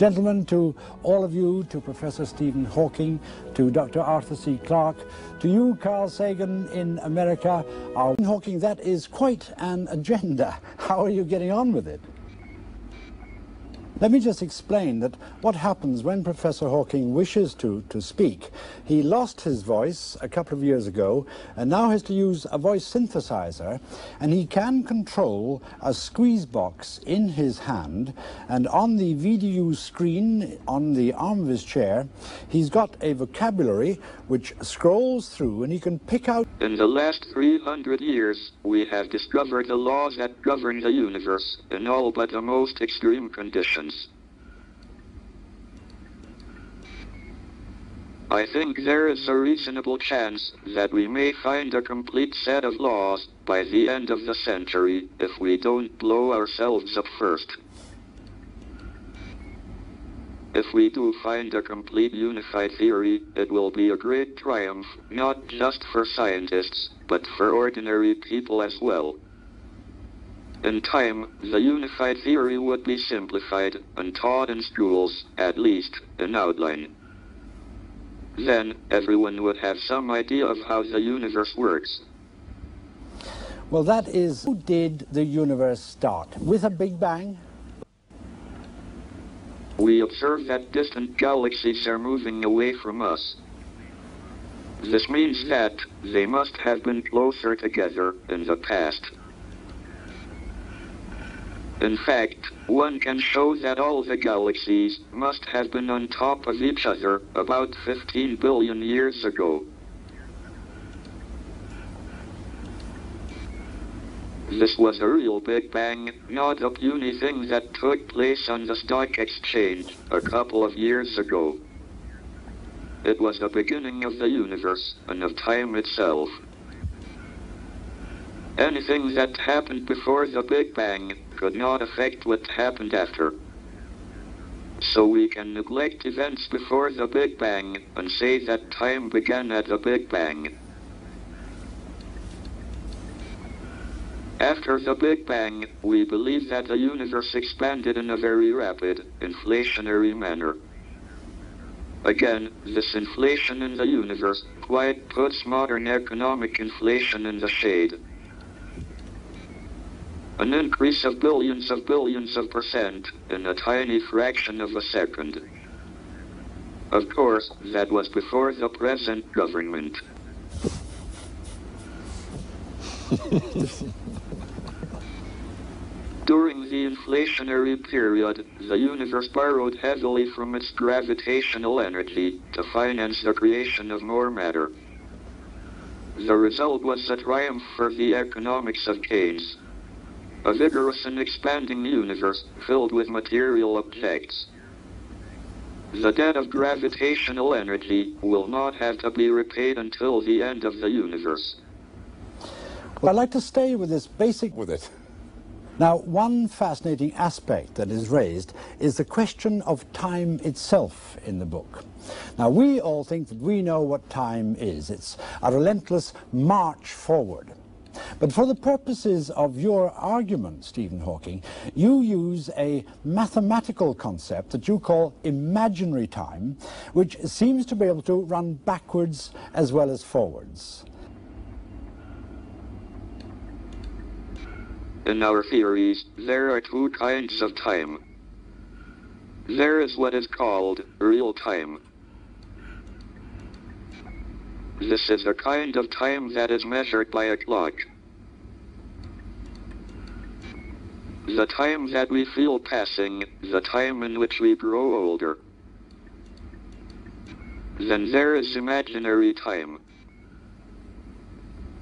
Gentlemen, to all of you, to Professor Stephen Hawking, to Dr. Arthur C. Clarke, to you, Carl Sagan in America, Hawking, that is quite an agenda. How are you getting on with it? Let me just explain that what happens when Professor Hawking wishes to speak. He lost his voice a couple of years ago and now has to use a voice synthesizer, and he can control a squeeze box in his hand, and on the VDU screen on the arm of his chair he's got a vocabulary which scrolls through and he can pick out. In the last 300 years we have discovered the laws that govern the universe in all but the most extreme conditions. I think there is a reasonable chance that we may find a complete set of laws by the end of the century if we don't blow ourselves up first. If we do find a complete unified theory, it will be a great triumph, not just for scientists, but for ordinary people as well. In time, the unified theory would be simplified and taught in schools, at least in outline. Then, everyone would have some idea of how the universe works. Well, that is, how did the universe start? With a Big Bang? We observe that distant galaxies are moving away from us. This means that they must have been closer together in the past. In fact, one can show that all the galaxies must have been on top of each other about 15 billion years ago. This was a real Big Bang, not a puny thing that took place on the stock exchange a couple of years ago. It was the beginning of the universe and of time itself. Anything that happened before the Big Bang could not affect what happened after. So we can neglect events before the Big Bang and say that time began at the Big Bang. After the Big Bang, we believe that the universe expanded in a very rapid, inflationary manner. Again, this inflation in the universe quite puts modern economic inflation in the shade. An increase of billions of percent in a tiny fraction of a second. Of course, that was before the present government. During the inflationary period, the universe borrowed heavily from its gravitational energy to finance the creation of more matter. The result was a triumph for the economics of Keynes. A vigorous and expanding universe filled with material objects. The debt of gravitational energy will not have to be repaid until the end of the universe. Well, I'd like to stay with this basic with it. Now, one fascinating aspect that is raised is the question of time itself in the book. Now, we all think that we know what time is. It's a relentless march forward. But for the purposes of your argument, Stephen Hawking, you use a mathematical concept that you call imaginary time, which seems to be able to run backwards as well as forwards. In our theories, there are two kinds of time. There is what is called real time. This is a kind of time that is measured by a clock. The time that we feel passing, the time in which we grow older. Then there is imaginary time.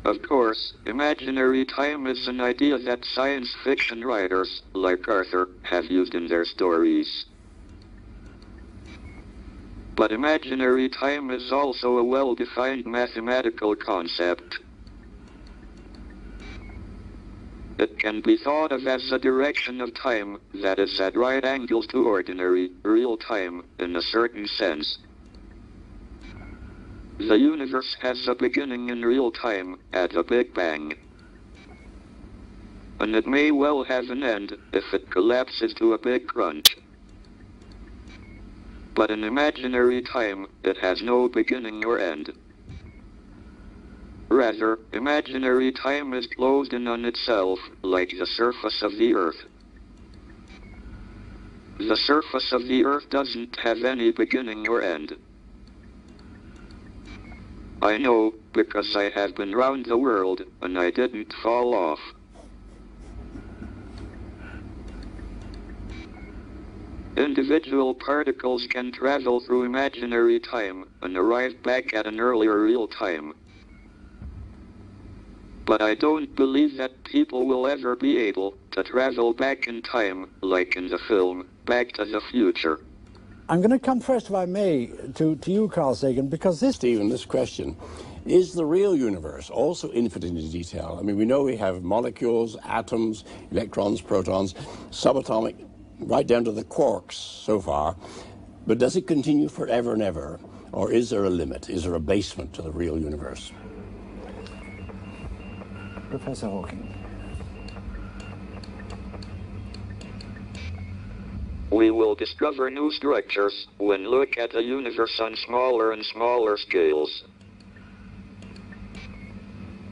Of course, imaginary time is an idea that science fiction writers, like Arthur, have used in their stories. But imaginary time is also a well-defined mathematical concept. It can be thought of as a direction of time that is at right angles to ordinary, real time, in a certain sense. The universe has a beginning in real time, at the Big Bang. And it may well have an end if it collapses to a big crunch. But in imaginary time, it has no beginning nor end. Rather, imaginary time is closed in on itself, like the surface of the Earth. The surface of the Earth doesn't have any beginning or end. I know, because I have been round the world, and I didn't fall off. Individual particles can travel through imaginary time and arrive back at an earlier real time. But I don't believe that people will ever be able to travel back in time, like in the film Back to the Future. I'm going to come first, if I may, to you, Carl Sagan, because Stephen, this question, is the real universe also infinite in detail? I mean, we know we have molecules, atoms, electrons, protons, subatomic, right down to the quarks so far, but does it continue forever and ever, or is there a limit? Is there a basement to the real universe? Professor Hawking. We will discover new structures when look at the universe on smaller and smaller scales.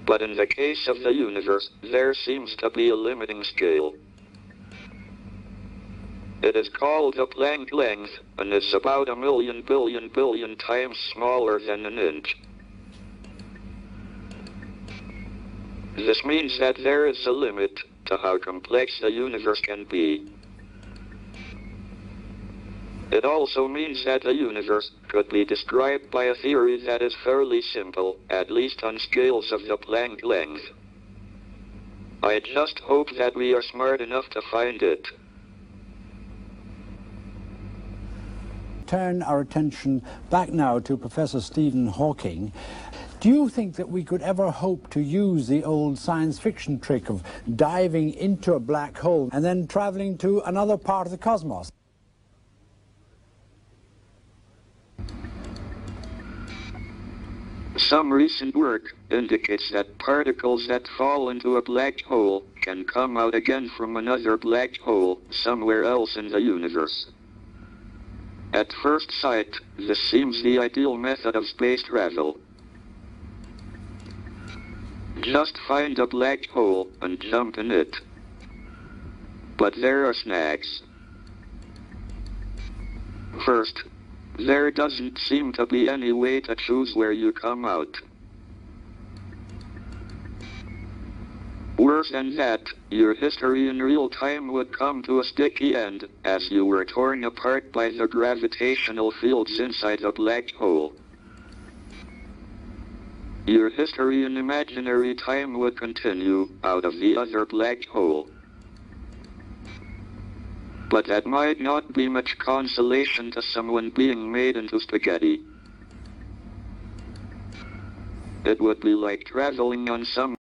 But in the case of the universe, there seems to be a limiting scale. It is called the Planck length, and is about 1,000,000 billion times smaller than an inch. This means that there is a limit to how complex the universe can be. It also means that the universe could be described by a theory that is fairly simple, at least on scales of the Planck length. I just hope that we are smart enough to find it. Turn our attention back now to Professor Stephen Hawking. Do you think that we could ever hope to use the old science fiction trick of diving into a black hole and then traveling to another part of the cosmos? Some recent work indicates that particles that fall into a black hole can come out again from another black hole somewhere else in the universe. At first sight, this seems the ideal method of space travel. Just find a black hole and jump in it. But there are snags. First, there doesn't seem to be any way to choose where you come out. Worse than that, your history in real time would come to a sticky end, as you were torn apart by the gravitational fields inside the black hole. Your history in imaginary time would continue out of the other black hole. But that might not be much consolation to someone being made into spaghetti. It would be like traveling on some